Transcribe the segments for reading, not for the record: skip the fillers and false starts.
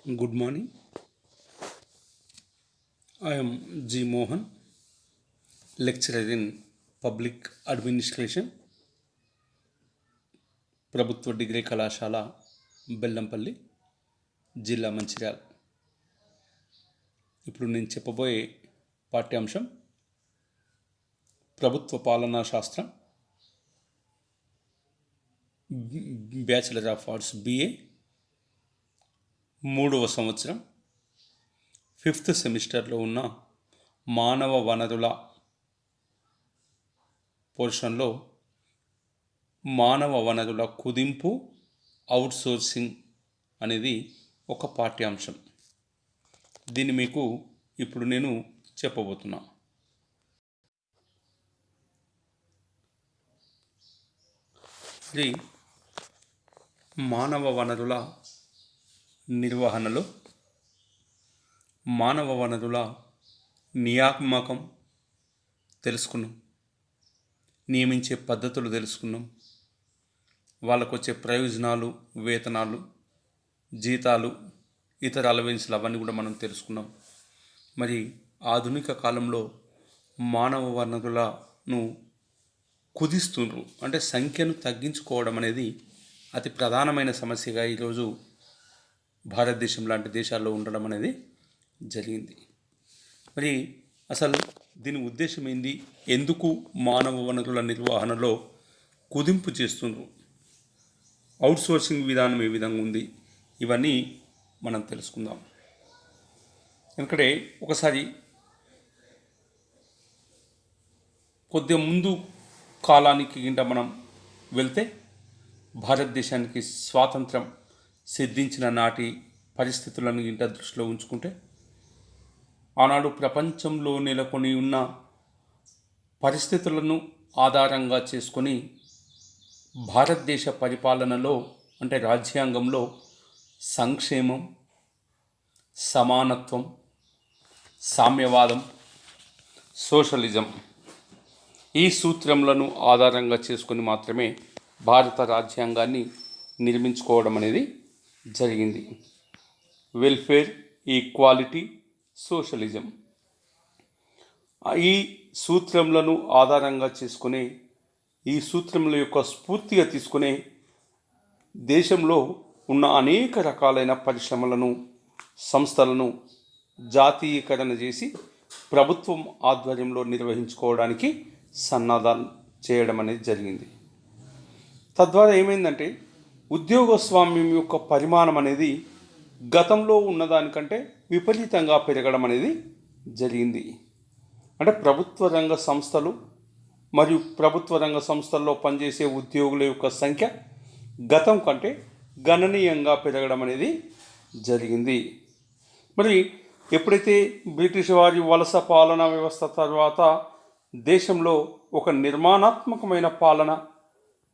Good morning. I am G. Mohan, lecturer in Public Administration, ప్రభుత్వ degree కళాశాల బెల్లంపల్లి, జిల్లా మంచిర్యాల. ఇప్పుడు నేను చెప్పబోయే పాఠ్యాంశం ప్రభుత్వ పాలనా శాస్త్రం, బ్యాచిలర్ ఆఫ్ ఆర్ట్స్ BA, 3వ సంవత్సరం 5th సెమిస్టర్లో ఉన్న మానవ వనరుల పోర్షన్లో మానవ వనరుల కుదింపు, అవుట్సోర్సింగ్ అనేది ఒక పాఠ్యాంశం. దీన్ని మీకు ఇప్పుడు నేను చెప్పబోతున్నా. ఇది మానవ వనరుల నిర్వహణలో మానవ వనరుల నియామకం తెలుసుకున్నాం, నియమించే పద్ధతులు తెలుసుకున్నాం, వాళ్ళకు వచ్చే ప్రయోజనాలు, వేతనాలు, జీతాలు, ఇతర అలవెన్స్లు అవన్నీ కూడా మనం తెలుసుకున్నాం. మరి ఆధునిక కాలంలో మానవ వనరులను కుదిస్తుండ్రు, అంటే సంఖ్యను తగ్గించుకోవడం అనేది అతి ప్రధానమైన సమస్యగా ఈరోజు భారతదేశం లాంటి దేశాల్లో ఉండడం అనేది జరిగింది. మరి అసలు దీని ఉద్దేశం ఏంది, ఎందుకు మానవ వనరుల నిర్వహణలో కుదింపు చేస్తుండ్రు, అవుట్సోర్సింగ్ విధానం ఏ విధంగా ఉంది, ఇవన్నీ మనం తెలుసుకుందాం. ఎందుకంటే ఒకసారి కొద్దిగా ముందు కాలానికి గింట మనం వెళ్తే, భారతదేశానికి స్వాతంత్రం సిద్ధించిన నాటి పరిస్థితులను గింట దృష్టిలో ఉంచుకుంటే, ఆనాడు ప్రపంచంలో నెలకొని ఉన్న పరిస్థితులను ఆధారంగా చేసుకొని భారతదేశ పరిపాలనలో, అంటే రాజ్యాంగంలో సంక్షేమం, సమానత్వం, సామ్యవాదం, సోషలిజం ఈ సూత్రములను ఆధారంగా చేసుకొని మాత్రమే భారత రాజ్యాంగాన్ని నిర్మించుకోవడం అనేది జరిగింది. వెల్ఫేర్, ఈక్వాలిటీ, సోషలిజం ఈ సూత్రములను ఆధారంగా చేసుకునే, ఈ సూత్రముల యొక్క స్ఫూర్తిగా తీసుకునే దేశంలో ఉన్న అనేక రకాలైన పరిశ్రమలను, సంస్థలను జాతీయకరణ చేసి ప్రభుత్వం ఆధ్వర్యంలో నిర్వహించుకోవడానికి సన్నద్ధం చేయడం అనేది జరిగింది. తద్వారా ఏమైందంటే ఉద్యోగస్వామ్యం యొక్క పరిమాణం అనేది గతంలో ఉన్నదానికంటే విపరీతంగా పెరగడం అనేది జరిగింది. అంటే ప్రభుత్వ రంగ సంస్థలు మరియు ప్రభుత్వ రంగ సంస్థల్లో పనిచేసే ఉద్యోగుల యొక్క సంఖ్య గతం కంటే గణనీయంగా పెరగడం అనేది జరిగింది. మరి ఎప్పుడైతే బ్రిటిష్ వారి వలస పాలనా వ్యవస్థ తర్వాత దేశంలో ఒక నిర్మాణాత్మకమైన పాలన,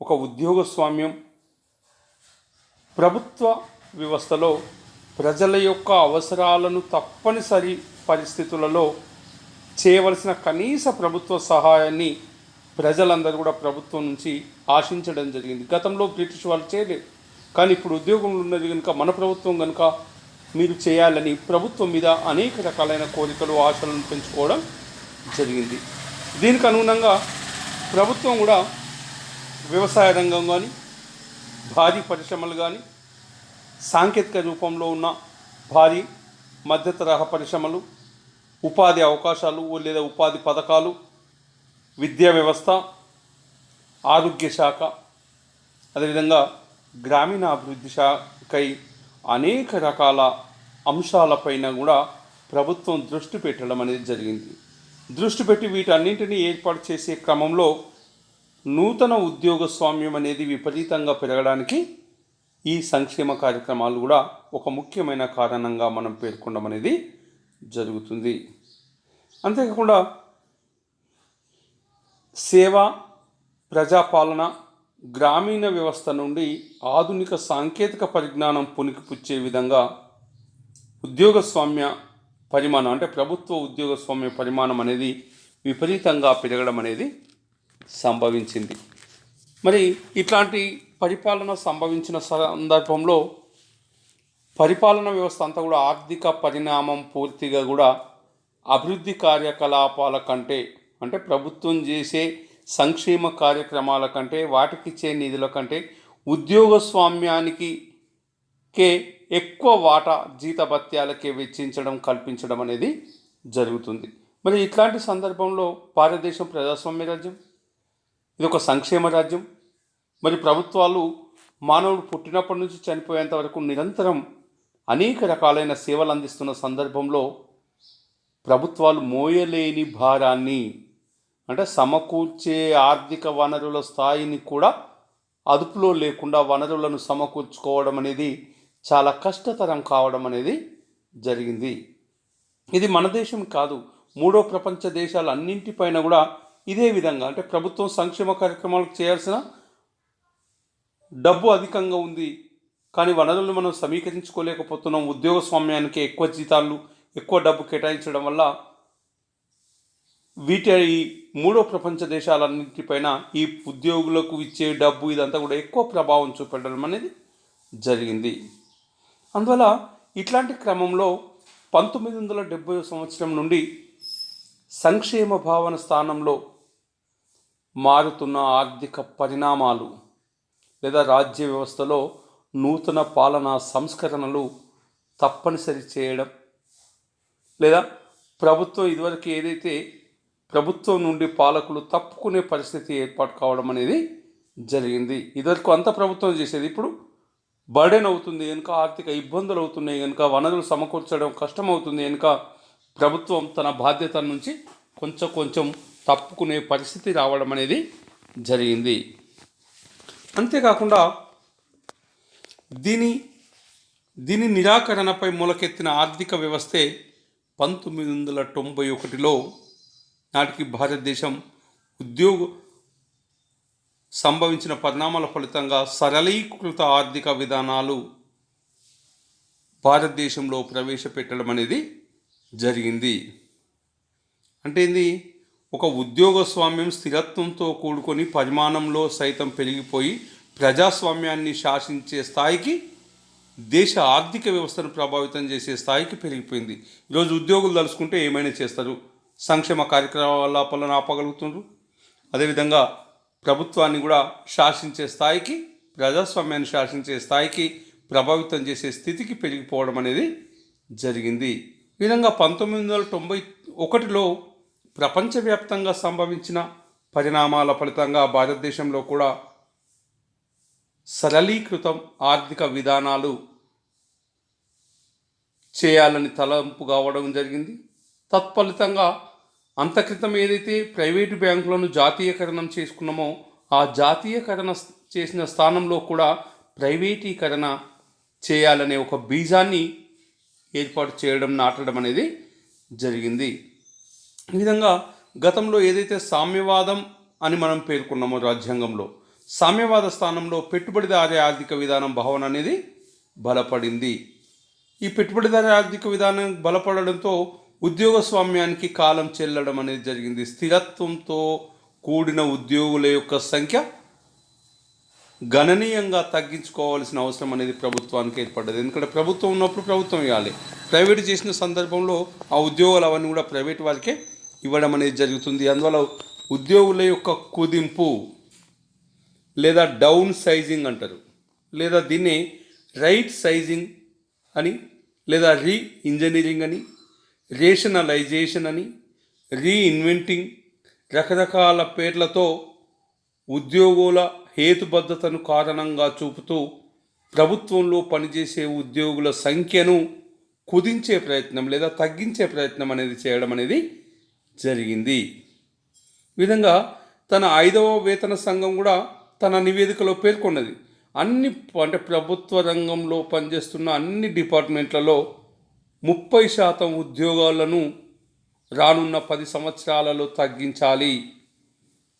ఒక ఉద్యోగస్వామ్యం, ప్రభుత్వ వ్యవస్థలో ప్రజల యొక్క అవసరాలను తప్పనిసరి పరిస్థితులలో చేయవలసిన కనీస ప్రభుత్వ సహాయాన్ని ప్రజలందరూ కూడా ప్రభుత్వం నుంచి ఆశించడం జరిగింది. గతంలో బ్రిటిష్ వాళ్ళు చేయలేదు, కానీ ఇప్పుడు ఉద్యోగంలో ఉన్నది కనుక మన ప్రభుత్వం కనుక మీరు చేయాలని ప్రభుత్వం మీద అనేక రకాలైన కోరికలు, ఆశలను పెంచుకోవడం జరిగింది. దీనికి అనుగుణంగా ప్రభుత్వం కూడా వ్యవసాయ రంగం కానీ, భారీ పరిశ్రమలు కానీ, సాంకేతిక రూపంలో ఉన్న భారీ మధ్య తరహా పరిశ్రమలు, ఉపాధి అవకాశాలు లేదా ఉపాధి పథకాలు, విద్యా వ్యవస్థ, ఆరోగ్య శాఖ, అదేవిధంగా గ్రామీణ అభివృద్ధి శాఖకై అనేక రకాల అంశాలపైన కూడా ప్రభుత్వం దృష్టి పెట్టడం అనేది జరిగింది. దృష్టి పెట్టి వీటన్నింటినీ ఏర్పాటు చేసే క్రమంలో నూతన ఉద్యోగస్వామ్యం అనేది విపరీతంగా పెరగడానికి ఈ సంక్షేమ కార్యక్రమాలు కూడా ఒక ముఖ్యమైన కారణంగా మనం పేర్కొనడం అనేది జరుగుతుంది. అంతేకాకుండా సేవ, ప్రజాపాలన, గ్రామీణ వ్యవస్థ నుండి ఆధునిక సాంకేతిక పరిజ్ఞానం పుణికిపుచ్చే విధంగా ఉద్యోగస్వామ్య పరిమాణం, అంటే ప్రభుత్వ ఉద్యోగస్వామ్య పరిమాణం అనేది విపరీతంగా పెరగడం అనేది సంభవించింది. మరి ఇట్లాంటి పరిపాలన సంభవించిన సందర్భంలో పరిపాలన వ్యవస్థ అంతా కూడా ఆర్థిక పరిణామం పూర్తిగా కూడా అభివృద్ధి కార్యకలాపాల కంటే, అంటే ప్రభుత్వం చేసే సంక్షేమ కార్యక్రమాల కంటే, వాటికి ఇచ్చే నిధుల కంటే ఉద్యోగస్వామ్యానికి ఎక్కువ వాటా జీతభత్యాలకే వెచ్చించడం, కల్పించడం అనేది జరుగుతుంది. మరి ఇట్లాంటి సందర్భంలో భారతదేశం ప్రజాస్వామ్య రాజ్యం, ఇది ఒక సంక్షేమ రాజ్యం. మరి ప్రభుత్వాలు మానవుడు పుట్టినప్పటి నుంచి చనిపోయేంత వరకు నిరంతరం అనేక రకాలైన సేవలు అందిస్తున్న సందర్భంలో ప్రభుత్వాలు మోయలేని భారాన్ని, అంటే సమకూర్చే ఆర్థిక వనరుల స్థాయిని కూడా అదుపులో లేకుండా వనరులను సమకూర్చుకోవడం అనేది చాలా కష్టతరం కావడం అనేది జరిగింది. ఇది మన దేశం కాదు, మూడో ప్రపంచ దేశాలు అన్నింటిపైన కూడా ఇదే విధంగా, అంటే ప్రభుత్వం సంక్షేమ కార్యక్రమాలకు చేయాల్సిన డబ్బు అధికంగా ఉంది, కానీ వనరులను మనం సమీకరించుకోలేకపోతున్నాం. ఉద్యోగస్వామ్యానికి ఎక్కువ జీతాలు, ఎక్కువ డబ్బు కేటాయించడం వల్ల ఈ మూడో ప్రపంచ దేశాలన్నింటిపైన ఈ ఉద్యోగులకు ఇచ్చే డబ్బు ఇదంతా కూడా ఎక్కువ ప్రభావం చూపెట్టడం అనేది జరిగింది. అందువల్ల ఇట్లాంటి క్రమంలో 1970 సంవత్సరం నుండి సంక్షేమ భావన స్థానంలో మారుతున్న ఆర్థిక పరిణామాలు లేదా రాజ్య వ్యవస్థలో నూతన పాలనా సంస్కరణలు తప్పనిసరి చేయడం, లేదా ప్రభుత్వం ఇదివరకు ఏదైతే ప్రభుత్వం నుండి పాలకులు తప్పుకునే పరిస్థితి ఏర్పాటు కావడం అనేది జరిగింది. ఇదివరకు అంత ప్రభుత్వం చేసేది, ఇప్పుడు బర్డెన్ అవుతుంది కనుక, ఆర్థిక ఇబ్బందులు అవుతున్నాయి కనుక, వనరులు సమకూర్చడం కష్టమవుతుంది కనుక ప్రభుత్వం తన బాధ్యత నుంచి కొంచెం కొంచెం తప్పుకునే పరిస్థితి రావడం అనేది జరిగింది. అంతేకాకుండా దీని నిరాకరణపై మొలకెత్తిన ఆర్థిక వ్యవస్థే 1991లో నాటికి భారతదేశం సంభవించిన పరిణామాల ఫలితంగా సరళీకృత ఆర్థిక విధానాలు భారతదేశంలో ప్రవేశపెట్టడం అనేది జరిగింది. అంటే ఇది ఒక ఉద్యోగస్వామ్యం స్థిరత్వంతో కూడుకొని పరిమాణంలో సైతం పెరిగిపోయి ప్రజాస్వామ్యాన్ని శాసించే స్థాయికి, దేశ ఆర్థిక వ్యవస్థను ప్రభావితం చేసే స్థాయికి పెరిగిపోయింది. ఈరోజు ఉద్యోగులు తలుచుకుంటే ఏమైనా చేస్తారు, సంక్షేమ కార్యకలాపాలను ఆపగలుగుతున్నారు. అదేవిధంగా ప్రభుత్వాన్ని కూడా శాసించే స్థాయికి, ప్రజాస్వామ్యాన్ని శాసించే స్థాయికి ప్రభావితం చేసే స్థితికి పెరిగిపోవడం అనేది జరిగింది. ఈ విధంగా 1991లో ప్రపంచవ్యాప్తంగా సంభవించిన పరిణామాల ఫలితంగా భారతదేశంలో కూడా సరళీకృతం ఆర్థిక విధానాలు చేయాలని తలంపు కావడం జరిగింది. తత్ఫలితంగా అంతక్రితం ఏదైతే ప్రైవేటు బ్యాంకులను జాతీయకరణం చేసుకున్నామో, ఆ జాతీయకరణ చేసిన స్థానంలో కూడా ప్రైవేటీకరణ చేయాలనే ఒక బీజాన్ని ఏర్పాటు చేయడం, నాటడం అనేది జరిగింది. ఈ విధంగా గతంలో ఏదైతే సామ్యవాదం అని మనం పేర్కొన్నామో రాజ్యాంగంలో, సామ్యవాద స్థానంలో పెట్టుబడిదారీ ఆర్థిక విధానం భావన అనేది బలపడింది. ఈ పెట్టుబడిదారీ ఆర్థిక విధానం బలపడడంతో ఉద్యోగస్వామ్యానికి కాలం చెల్లడం అనేది జరిగింది. స్థిరత్వంతో కూడిన ఉద్యోగుల యొక్క సంఖ్య గణనీయంగా తగ్గించుకోవాల్సిన అవసరం అనేది ప్రభుత్వానికి ఏర్పడ్డది. ఎందుకంటే ప్రభుత్వం ఉన్నప్పుడు ప్రభుత్వం ఇవ్వాలి, ప్రైవేట్ చేసిన సందర్భంలో ఆ ఉద్యోగాలు అవన్నీ కూడా ప్రైవేట్ వారికే ఇవ్వడం అనేది జరుగుతుంది. అందువల్ల ఉద్యోగుల యొక్క కుదింపు లేదా డౌన్ సైజింగ్ అంటారు, లేదా దీన్ని రైట్ సైజింగ్ అని, లేదా ఇంజనీరింగ్ అని, రేషనలైజేషన్ అని, రీఇన్వెంటింగ్, రకరకాల పేర్లతో ఉద్యోగుల హేతుబద్ధతను కారణంగా చూపుతూ ప్రభుత్వంలో పనిచేసే ఉద్యోగుల సంఖ్యను కుదించే ప్రయత్నం లేదా తగ్గించే ప్రయత్నం అనేది చేయడం అనేది జరిగింది. ఈ విధంగా తన 5వ వేతన సంఘం కూడా తన నివేదికలో పేర్కొన్నది, అంటే ప్రభుత్వ రంగంలో పనిచేస్తున్న అన్ని డిపార్ట్మెంట్లలో 30% ఉద్యోగాలను రానున్న 10 సంవత్సరాలలో తగ్గించాలి.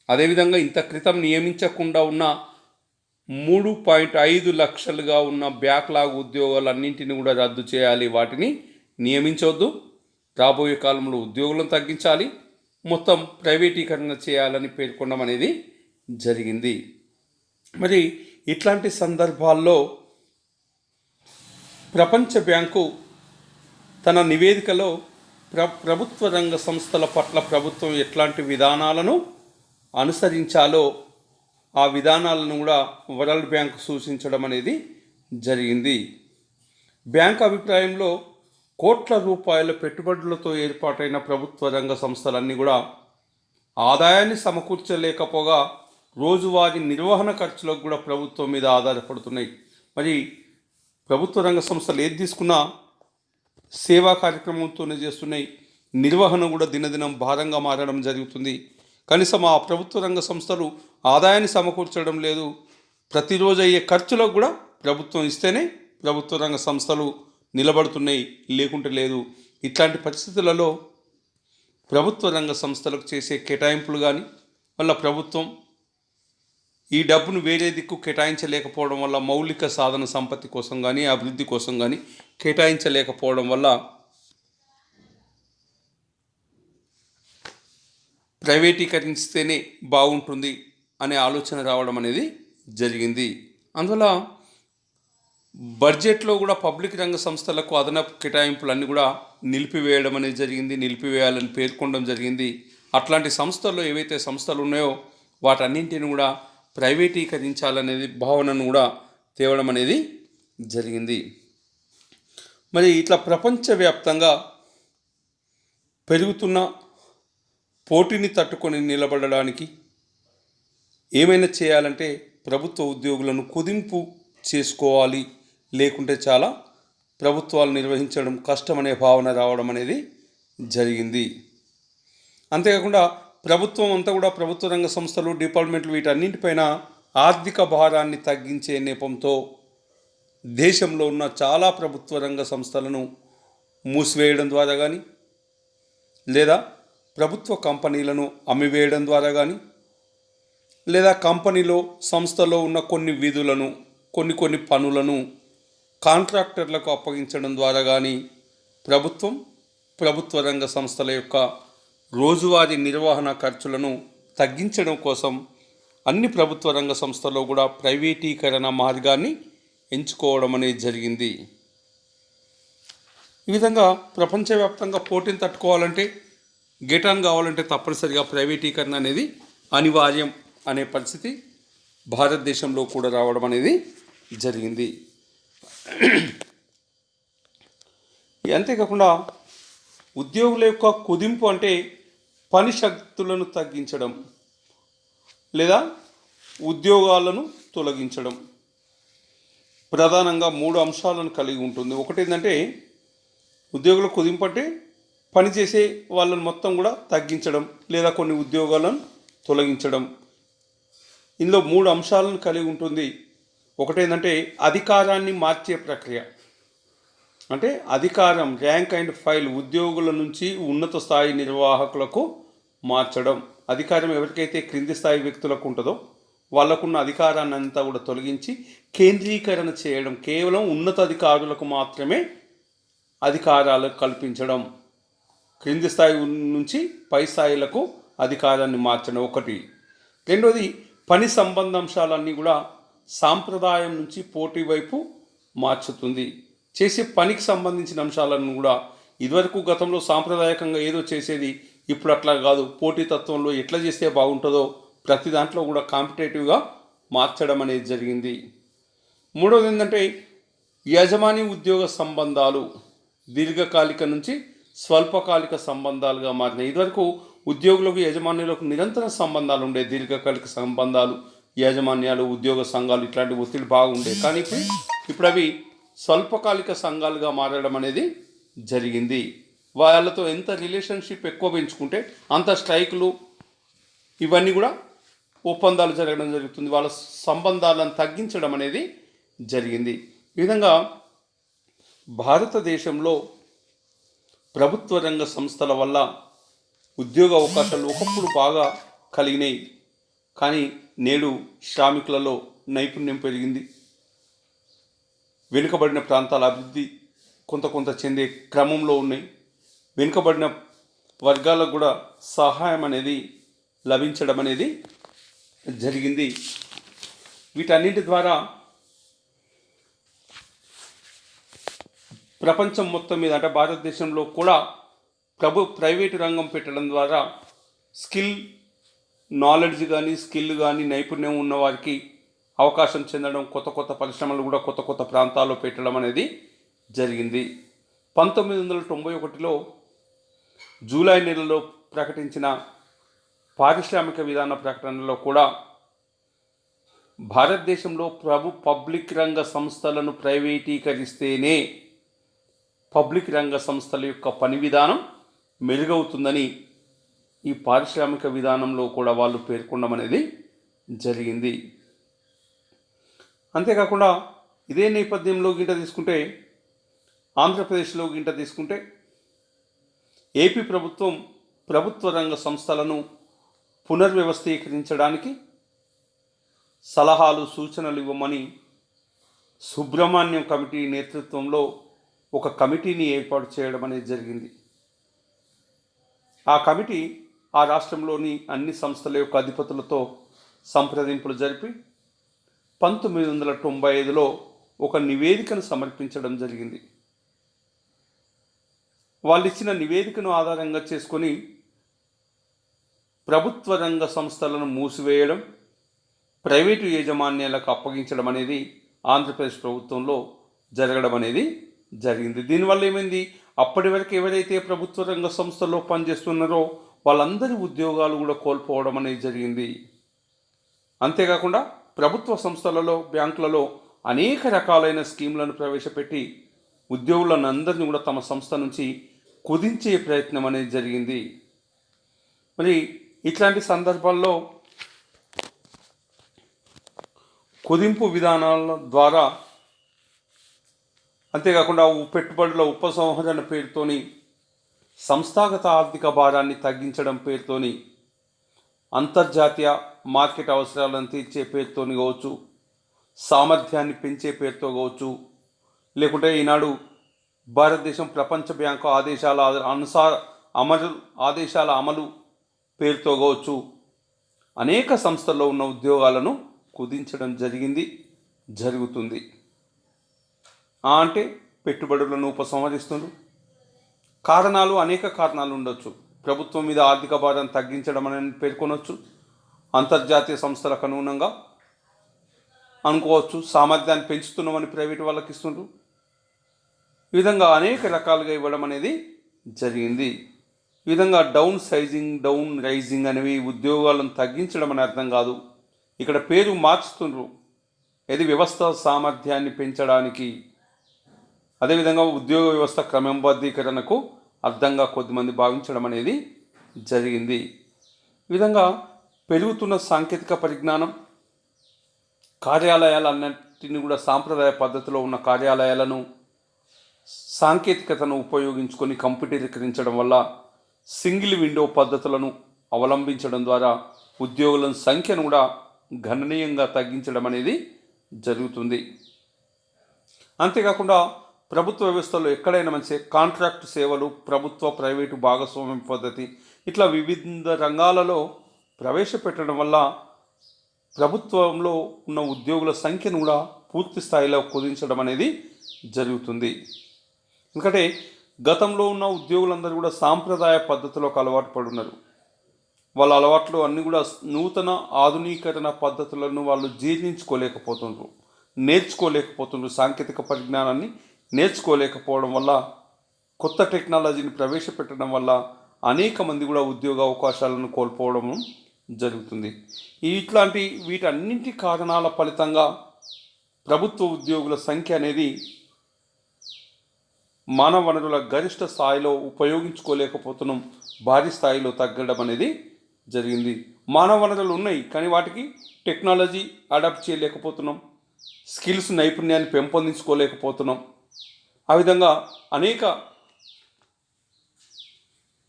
అదేవిధంగా ఇంత క్రితం నియమించకుండా ఉన్న 3.5 లక్షలుగా ఉన్న బ్యాక్లాగ్ ఉద్యోగాలన్నింటినీ కూడా రద్దు చేయాలి, వాటిని నియమించవద్దు, రాబోయే కాలంలో ఉద్యోగులను తగ్గించాలి, మొత్తం ప్రైవేటీకరణ చేయాలని పేర్కొనడం అనేది జరిగింది. మరి ఇట్లాంటి సందర్భాల్లో ప్రపంచ బ్యాంకు తన నివేదికలో ప్రభుత్వ రంగ సంస్థల పట్ల ప్రభుత్వం ఎట్లాంటి విధానాలను అనుసరించాలో ఆ విధానాలను కూడా వరల్డ్ బ్యాంక్ సూచించడం అనేది జరిగింది. బ్యాంక్ అభిప్రాయంలో కోట్ల రూపాయల పెట్టుబడులతో ఏర్పాటైన ప్రభుత్వ రంగ సంస్థలన్నీ కూడా ఆదాయాన్ని సమకూర్చలేకపోగా రోజువారీ నిర్వహణ ఖర్చులకు కూడా ప్రభుత్వం మీద ఆధారపడుతున్నాయి. మరి ప్రభుత్వ రంగ సంస్థలు ఏది తీసుకున్నా సేవా కార్యక్రమంతోనే చేస్తున్నాయి. నిర్వహణ కూడా దినదినం భారంగా మారడం జరుగుతుంది. కనీసం ఆ ప్రభుత్వ రంగ సంస్థలు ఆదాయాన్ని సమకూర్చడం లేదు. ప్రతిరోజు అయ్యే ఖర్చులకు కూడా ప్రభుత్వం ఇస్తేనే ప్రభుత్వ రంగ సంస్థలు నిలబడుతున్నాయి, లేకుంటే లేదు. ఇట్లాంటి పరిస్థితులలో ప్రభుత్వ రంగ సంస్థలకు చేసే కేటాయింపులు కానీ, వల్ల ప్రభుత్వం ఈ డబ్బును వేరే దిక్కు కేటాయించలేకపోవడం వల్ల, మౌలిక సాధన సంపత్తి కోసం కానీ అభివృద్ధి కోసం కానీ కేటాయించలేకపోవడం వల్ల ప్రైవేటీకరిస్తేనే బాగుంటుంది అనే ఆలోచన రావడం అనేది జరిగింది. అందువల్ల బడ్జెట్లో కూడా పబ్లిక్ రంగ సంస్థలకు అదనపు కేటాయింపులన్నీ కూడా నిలిపివేయడం అనేది జరిగింది, నిలిపివేయాలని పేర్కొనడం జరిగింది. అట్లాంటి సంస్థల్లో ఏవైతే సంస్థలు ఉన్నాయో వాటన్నింటిని కూడా ప్రైవేటీకరించాలనేది భావనను కూడా తేవడం అనేది జరిగింది. మరి ఇట్లా ప్రపంచవ్యాప్తంగా పెరుగుతున్న పోటీని తట్టుకొని నిలబడడానికి ఏమైనా చేయాలంటే ప్రభుత్వ ఉద్యోగులను కుదింపు చేసుకోవాలి, లేకుంటే చాలా ప్రభుత్వాలు నిర్వహించడం కష్టమనే భావన రావడం అనేది జరిగింది. అంతేకాకుండా ప్రభుత్వం అంతా కూడా ప్రభుత్వ రంగ సంస్థలు, డిపార్ట్మెంట్లు వీటన్నింటిపైన ఆర్థిక భారాన్ని తగ్గించే నెపంతో దేశంలో ఉన్న చాలా ప్రభుత్వ రంగ సంస్థలను మూసివేయడం ద్వారా కానీ, లేదా ప్రభుత్వ కంపెనీలను అమ్మివేయడం ద్వారా కానీ, లేదా కంపెనీలో సంస్థలో ఉన్న కొన్ని విధులను, కొన్ని పనులను కాంట్రాక్టర్లకు అప్పగించడం ద్వారా కానీ ప్రభుత్వ రంగ సంస్థల యొక్క రోజువారీ నిర్వహణ ఖర్చులను తగ్గించడం కోసం అన్ని ప్రభుత్వ రంగ సంస్థల్లో కూడా ప్రైవేటీకరణ మార్గాన్ని ఎంచుకోవడం అనేది జరిగింది. ఈ విధంగా ప్రపంచవ్యాప్తంగా పోటీని తట్టుకోవాలంటే, గెటాన్ కావాలంటే తప్పనిసరిగా ప్రైవేటీకరణ అనేది అనివార్యం అనే పరిస్థితి భారతదేశంలో కూడా రావడం అనేది జరిగింది. అంతేకాకుండా ఉద్యోగుల యొక్క కుదింపు అంటే పని శక్తులను తగ్గించడం లేదా ఉద్యోగాలను తొలగించడం ప్రధానంగా 3 అంశాలను కలిగి ఉంటుంది. ఒకటి ఏంటంటే ఉద్యోగుల కుదింపు అంటే పనిచేసే వాళ్ళని మొత్తం కూడా తగ్గించడం లేదా కొన్ని ఉద్యోగాలను తొలగించడం. ఇందులో 3 అంశాలను కలిగి ఉంటుంది. ఒకటి ఏంటంటే అధికారాన్ని మార్చే ప్రక్రియ, అంటే అధికారం ర్యాంక్ అండ్ ఫైల్ ఉద్యోగుల నుంచి ఉన్నత స్థాయి నిర్వాహకులకు మార్చడం. అధికారం ఎవరికైతే క్రింది స్థాయి వ్యక్తులకు ఉంటుందో వాళ్ళకున్న అధికారాన్ని అంతా కూడా తొలగించి కేంద్రీకరణ చేయడం, కేవలం ఉన్నత అధికారులకు మాత్రమే అధికారాలు కల్పించడం, క్రింది స్థాయి నుంచి పై స్థాయిలకు అధికారాన్ని మార్చడం ఒకటి. రెండోది పని సంబంధ అంశాలన్నీ కూడా సాంప్రదాయం నుంచి పోటీ వైపు మార్చుతుంది. చేసే పనికి సంబంధించిన అంశాలను కూడా ఇదివరకు గతంలో సాంప్రదాయకంగా ఏదో చేసేది ఇప్పుడు అట్లా కాదు, పోటీతత్వంలో ఎట్లా చేస్తే బాగుంటుందో ప్రతి దాంట్లో కూడా కాంపిటేటివ్గా మార్చడం అనేది జరిగింది. మూడవది ఏంటంటే యజమాని ఉద్యోగ సంబంధాలు దీర్ఘకాలిక నుంచి స్వల్పకాలిక సంబంధాలుగా మారినాయి. ఇదివరకు ఉద్యోగులకు యజమానులకు నిరంతర సంబంధాలు ఉండే, దీర్ఘకాలిక సంబంధాలు, యాజమాన్యాలు, ఉద్యోగ సంఘాలు ఇట్లాంటి ఒత్తిడి బాగుండే. కానీ ఇప్పుడు అవి స్వల్పకాలిక సంఘాలుగా మారడం అనేది జరిగింది. వాళ్ళతో ఎంత రిలేషన్షిప్ ఎక్కువ పెంచుకుంటే అంత స్ట్రైకులు ఇవన్నీ కూడా ఒప్పందాలు జరగడం జరుగుతుంది. వాళ్ళ సంబంధాలను తగ్గించడం అనేది జరిగింది. ఈ విధంగా భారతదేశంలో ప్రభుత్వ రంగ సంస్థల వల్ల ఉద్యోగ అవకాశాలు ఒకప్పుడు బాగా కలిగినాయి. కానీ నేడు శ్రామికులలో నైపుణ్యం పెరిగింది. వెనుకబడిన ప్రాంతాల అభివృద్ధి కొంత చెందే క్రమంలో ఉన్నాయి. వెనుకబడిన వర్గాలకు కూడా సహాయం అనేది లభించడం అనేది జరిగింది. వీటన్నింటి ద్వారా ప్రపంచం మొత్తం మీద అంటే భారతదేశంలో కూడా ప్రైవేటు రంగం పెట్టడం ద్వారా స్కిల్ నాలెడ్జ్ కానీ స్కిల్ కానీ నైపుణ్యం ఉన్న వారికి అవకాశం చెందడం, కొత్త కొత్త పరిశ్రమలు కూడా కొత్త కొత్త ప్రాంతాల్లో పెట్టడం అనేది జరిగింది. 1991లో జూలై నెలలో ప్రకటించిన పారిశ్రామిక విధాన ప్రకటనలో కూడా భారతదేశంలో పబ్లిక్ రంగ సంస్థలను ప్రైవేటీకరిస్తేనే పబ్లిక్ రంగ సంస్థల యొక్క పని విధానం మెరుగవుతుందని ఈ పారిశ్రామిక విధానంలో కూడా వాళ్ళు పేర్కొనడం అనేది జరిగింది. అంతేకాకుండా ఇదే నేపథ్యంలో గింట తీసుకుంటే ఆంధ్రప్రదేశ్లో గింట తీసుకుంటే ఏపీ ప్రభుత్వం ప్రభుత్వ రంగ సంస్థలను పునర్వ్యవస్థీకరించడానికి సలహాలు సూచనలు ఇవ్వమని సుబ్రహ్మణ్యం కమిటీ నేతృత్వంలో ఒక కమిటీని ఏర్పాటు చేయడం అనేది జరిగింది. ఆ కమిటీ ఆ రాష్ట్రంలోని అన్ని సంస్థల యొక్క అధిపతులతో సంప్రదింపులు జరిపి 1995లో ఒక నివేదికను సమర్పించడం జరిగింది. వాళ్ళు ఇచ్చిన నివేదికను ఆధారంగా చేసుకొని ప్రభుత్వ రంగ సంస్థలను మూసివేయడం, ప్రైవేటు యాజమాన్యాలకు అప్పగించడం అనేది ఆంధ్రప్రదేశ్ ప్రభుత్వంలో జరగడం అనేది జరిగింది. దీనివల్ల ఏమైంది, అప్పటి వరకు ఎవరైతే ప్రభుత్వ రంగ సంస్థల్లో పనిచేస్తున్నారో వాళ్ళందరి ఉద్యోగాలు కూడా కోల్పోవడం అనేది జరిగింది. అంతేకాకుండా ప్రభుత్వ సంస్థలలో బ్యాంకులలో అనేక రకాలైన స్కీములను ప్రవేశపెట్టి ఉద్యోగులను అందరినీ కూడా తమ సంస్థ నుంచి కుదించే ప్రయత్నం అనేది జరిగింది. మరి ఇట్లాంటి సందర్భాల్లో కుదింపు విధానాల ద్వారా అంతేకాకుండా పెట్టుబడుల ఉపసంహరణ పేరుతోని సంస్థాగత ఆర్థిక భారాన్ని తగ్గించడం పేరుతోని అంతర్జాతీయ మార్కెట్ అవసరాలను తీర్చే పేరుతోని కావచ్చు, సామర్థ్యాన్ని పెంచే పేరుతో కావచ్చు, లేకుంటే ఈనాడు భారతదేశం ప్రపంచ బ్యాంకు ఆదేశాల అమలు పేరుతో కావచ్చు అనేక సంస్థల్లో ఉన్న ఉద్యోగాలను కుదించడం జరుగుతుంది. అంటే పెట్టుబడులను ఉపసంహరిస్తున్నారు. అనేక కారణాలు ఉండొచ్చు. ప్రభుత్వం మీద ఆర్థిక భారాన్ని తగ్గించడం అని పేర్కొనవచ్చు, అంతర్జాతీయ సంస్థలకు అనుగుణంగా అనుకోవచ్చు, సామర్థ్యాన్ని పెంచుతున్నామని ప్రైవేట్ వాళ్ళకి ఇస్తుండ్రు. ఈ విధంగా అనేక రకాలుగా ఇవ్వడం అనేది జరిగింది. ఈ విధంగా డౌన్ రైజింగ్ అనేవి ఉద్యోగాలను తగ్గించడం అని అర్థం కాదు. ఇక్కడ పేరు మార్చుతుండ్రు. ఇది వ్యవస్థ సామర్థ్యాన్ని పెంచడానికి, అదేవిధంగా ఉద్యోగ వ్యవస్థ క్రమబద్ధీకరణకు అర్థంగా కొద్దిమంది భావించడం అనేది జరిగింది. ఈ విధంగా పెరుగుతున్న సాంకేతిక పరిజ్ఞానం, కార్యాలయాలన్నింటినీ కూడా సాంప్రదాయ పద్ధతిలో ఉన్న కార్యాలయాలను సాంకేతికతను ఉపయోగించుకొని కంప్యూటరీకరించడం వల్ల సింగిల్ విండో పద్ధతులను అవలంబించడం ద్వారా ఉద్యోగుల సంఖ్యను కూడా గణనీయంగా తగ్గించడం అనేది జరుగుతుంది. అంతేకాకుండా ప్రభుత్వ వ్యవస్థలో ఎక్కడైనా మంచి కాంట్రాక్ట్ సేవలు, ప్రభుత్వ ప్రైవేటు భాగస్వామ్య పద్ధతి ఇట్లా వివిధ రంగాలలో ప్రవేశపెట్టడం వల్ల ప్రభుత్వంలో ఉన్న ఉద్యోగుల సంఖ్యను కూడా పూర్తి స్థాయిలో కుదించడం అనేది జరుగుతుంది. ఎందుకంటే గతంలో ఉన్న ఉద్యోగులందరూ కూడా సాంప్రదాయ పద్ధతిలోకి అలవాటు పడున్నారు. వాళ్ళ అలవాట్లు అన్నీ కూడా నూతన ఆధునీకరణ పద్ధతులను వాళ్ళు నేర్చుకోలేకపోతున్నారు. సాంకేతిక పరిజ్ఞానాన్ని నేర్చుకోలేకపోవడం వల్ల, కొత్త టెక్నాలజీని ప్రవేశపెట్టడం వల్ల అనేక మంది కూడా ఉద్యోగ అవకాశాలను కోల్పోవడం జరుగుతుంది. వీటన్నింటి కారణాల ఫలితంగా ప్రభుత్వ ఉద్యోగుల సంఖ్య అనేది మానవ వనరుల గరిష్ట స్థాయిలో ఉపయోగించుకోలేకపోతున్నాం, భారీ స్థాయిలో తగ్గడం అనేది జరిగింది. మానవ వనరులు ఉన్నాయి కానీ వాటికి టెక్నాలజీ అడాప్ట్ చేయలేకపోతున్నాం, స్కిల్స్ నైపుణ్యాన్ని పెంపొందించుకోలేకపోతున్నాం. ఆ విధంగా అనేక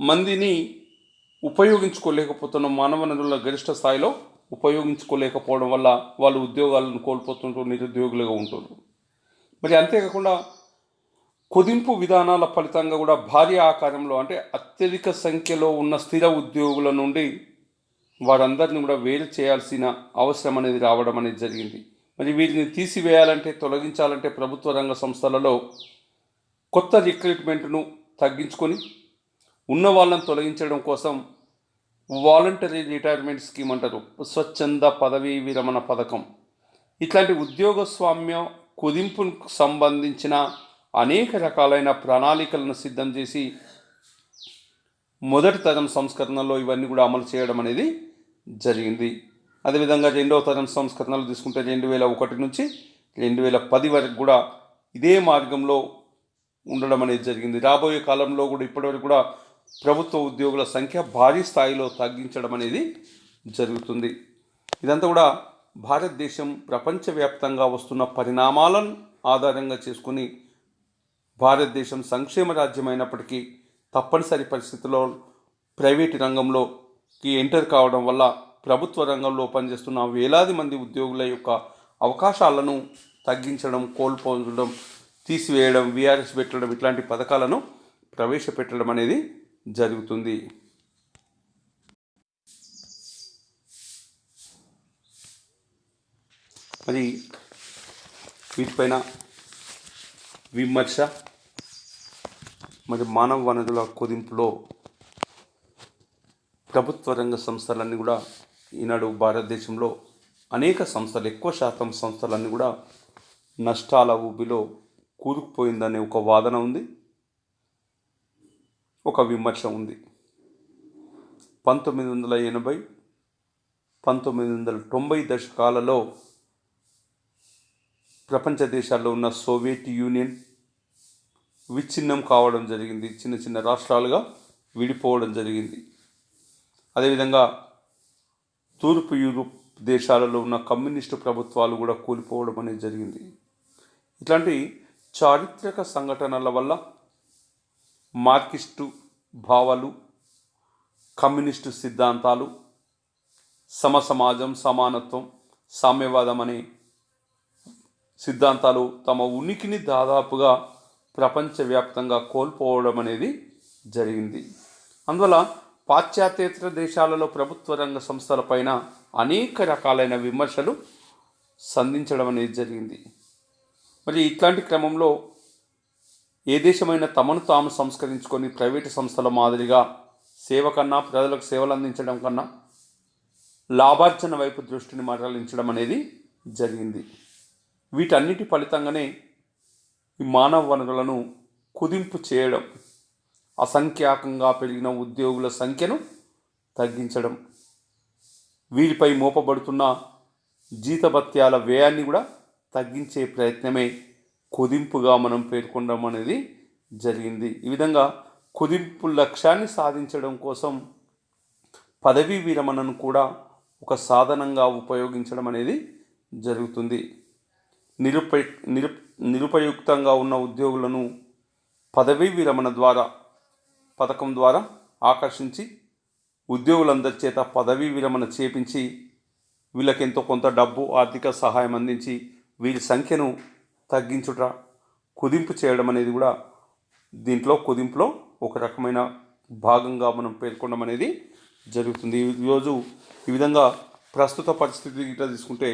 మందిని ఉపయోగించుకోలేకపోతున్నాం. మానవ వనరుల గరిష్ట స్థాయిలో ఉపయోగించుకోలేకపోవడం వల్ల వాళ్ళు ఉద్యోగాలను కోల్పోతుంటూ నిరుద్యోగులుగా ఉంటున్నారు. మరి అంతేకాకుండా కుదింపు విధానాల ఫలితంగా కూడా భారీ ఆకారంలో అంటే అత్యధిక సంఖ్యలో ఉన్న స్థిర ఉద్యోగుల నుండి వారందరినీ కూడా వేరు చేయాల్సిన అవసరం అనేది రావడం అనేది జరిగింది. మరి వీటిని తీసివేయాలంటే, తొలగించాలంటే ప్రభుత్వ రంగ సంస్థలలో కొత్త రిక్రూట్మెంట్ను తగ్గించుకొని ఉన్న వాళ్ళని తొలగించడం కోసం వాలంటరీ రిటైర్మెంట్ స్కీమ్ అంటారు, స్వచ్ఛంద పదవీ విరమణ పథకం, ఇట్లాంటి ఉద్యోగస్వామ్య కుదింపుకు సంబంధించిన అనేక రకాలైన ప్రణాళికలను సిద్ధం చేసి మొదటి తరం సంస్కరణలో ఇవన్నీ కూడా అమలు చేయడం అనేది జరిగింది. అదేవిధంగా రెండవ తరం సంస్కరణలు తీసుకుంటే 2001 నుంచి 2010 వరకు కూడా ఇదే మార్గంలో ఉండడం అనేది జరిగింది. రాబోయే కాలంలో కూడా ఇప్పటివరకు కూడా ప్రభుత్వ ఉద్యోగుల సంఖ్య భారీ స్థాయిలో తగ్గించడం అనేది జరుగుతుంది. ఇదంతా కూడా భారతదేశం ప్రపంచవ్యాప్తంగా వస్తున్న పరిణామాలను ఆధారంగా చేసుకుని భారతదేశం సంక్షేమ రాజ్యమైనప్పటికీ తప్పనిసరి పరిస్థితుల్లో ప్రైవేటు రంగంలోకి ఎంటర్ కావడం వల్ల ప్రభుత్వ రంగంలో పనిచేస్తున్న వేలాది మంది ఉద్యోగుల యొక్క అవకాశాలను తగ్గించడం, కోల్పోవడం, తీసివేయడం, వీఆర్ఎస్ పెట్టడం, ఇట్లాంటి పథకాలను ప్రవేశపెట్టడం అనేది జరుగుతుంది. మరి వీటిపైన విమర్శ మరి మానవ వనరుల కుదింపులో ప్రభుత్వ రంగ సంస్థలన్నీ కూడా ఈనాడు భారతదేశంలో అనేక సంస్థలు, ఎక్కువ శాతం సంస్థలన్నీ కూడా నష్టాల ఊబిలో కూరుకుపోయిందనే ఒక వాదన ఉంది, ఒక విమర్శ ఉంది. 1980, 1990 దశకాలలో ప్రపంచ దేశాల్లో ఉన్న సోవియట్ యూనియన్ విచ్ఛిన్నం కావడం జరిగింది, చిన్న చిన్న రాష్ట్రాలుగా విడిపోవడం జరిగింది. అదేవిధంగా తూర్పు యూరోప్ దేశాలలో ఉన్న కమ్యూనిస్టు ప్రభుత్వాలు కూడా కూలిపోవడం అనేది జరిగింది. ఇట్లాంటి చారిత్రక సంఘటనల వల్ల మార్క్సిస్టు భావాలు, కమ్యూనిస్టు సిద్ధాంతాలు, సమసమాజం, సమానత్వం, సామ్యవాదం అనే సిద్ధాంతాలు తమ ఉనికిని దాదాపుగా ప్రపంచవ్యాప్తంగా కోల్పోవడం అనేది జరిగింది. అందువల్ల పాశ్చాత్యేతర దేశాలలో ప్రభుత్వ రంగ సంస్థలపైన అనేక రకాలైన విమర్శలు సంధించడం అనేది జరిగింది. మరి ఇట్లాంటి క్రమంలో ఏ దేశమైనా తమను తాము సంస్కరించుకొని ప్రైవేటు సంస్థల మాదిరిగా సేవ కన్నా, ప్రజలకు సేవలు అందించడం కన్నా లాభార్జన వైపు దృష్టిని మరలించడం అనేది జరిగింది. వీటన్నిటి ఫలితంగానే ఈ మానవ వనరులను కుదింపు చేయడం, అసంఖ్యాకంగా పెరిగిన ఉద్యోగుల సంఖ్యను తగ్గించడం, వీరిపై మోపబడుతున్న జీతభత్యాల వ్యయాన్ని కూడా తగ్గించే ప్రయత్నమే కుదింపుగా మనం పేర్కొనడం అనేది జరిగింది. ఈ విధంగా కుదింపు లక్ష్యాన్ని సాధించడం కోసం పదవీ విరమణను కూడా ఒక సాధనంగా ఉపయోగించడం అనేది జరుగుతుంది. నిరుపయుక్తంగా ఉన్న ఉద్యోగులను పదవీ విరమణ పథకం ద్వారా ఆకర్షించి ఉద్యోగులందరి చేత పదవీ విరమణ చేపించి వీళ్ళకెంతో కొంత డబ్బు, ఆర్థిక సహాయం అందించి వీరి సంఖ్యను తగ్గించుట, కుదింపు చేయడం అనేది కూడా దీంట్లో కుదింపులో ఒక రకమైన భాగంగా మనం పేర్కొనడం అనేది జరుగుతుంది. ఈరోజు ఈ విధంగా ప్రస్తుత పరిస్థితి ఇట్లా తీసుకుంటే